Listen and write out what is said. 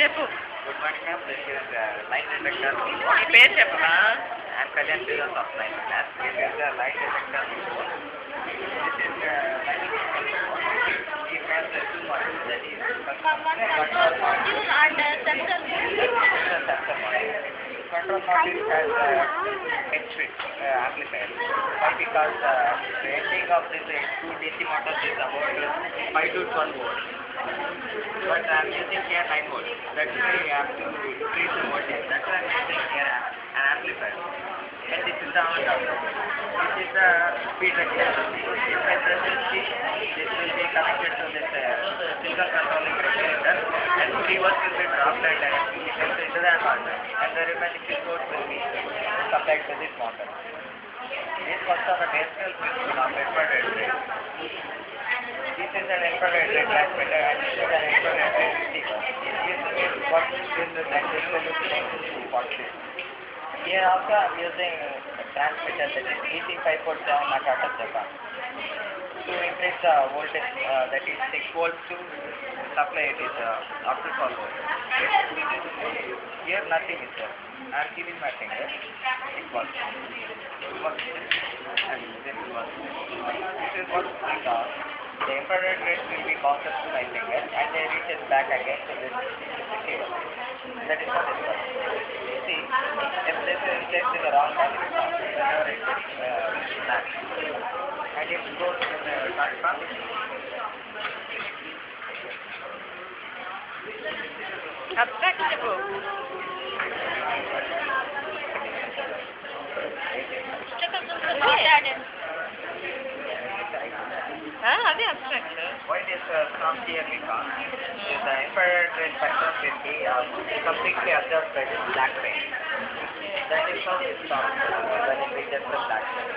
చెప్పు. Good morning, ma'am. This is light detector. నీ పేరు చెప్పమా. I'm present student of 9th class. This is the light detector. This is light detector. It has two modules. That is control module and sensor and sensor module. Control module has head switch amplifier. Why? Because the rating of this two DC motors is about 5 to 12 volts. But I am using here 9 volts. That's why I have to increase the voltage. That's why I am using here an amplifier. And this is the on off. This is the speed regulator. If I press this key, this will be connected to this single controlling regulator, and reverse will be dropped and sent into the motor. And the remaining input will be supplied to this motor. This works on a digital principle of infrared ray. This is an infrared ray transmitter and this is an infrared ray receiver. This works with the transmitter positive. Here also I am using a transmitter that is EC547 at out of Japan to increase the voltage that is 6 volts to supply it is up to 12 volts. Here nothing is there. I am giving my finger. It works. And this works. This is what because the infrared rays will be passed to my finger and they reaches back again to this cable. That is what it works. See, if this is placed in the wrong time, it is not. Whenever it is black. And if it goes in the transform, abstract చెప్పు. అదే abstract. why it is not here because the infrared ray spectrum will be completely absorbed by this black ray. That is how it stops when it reaches the black ray.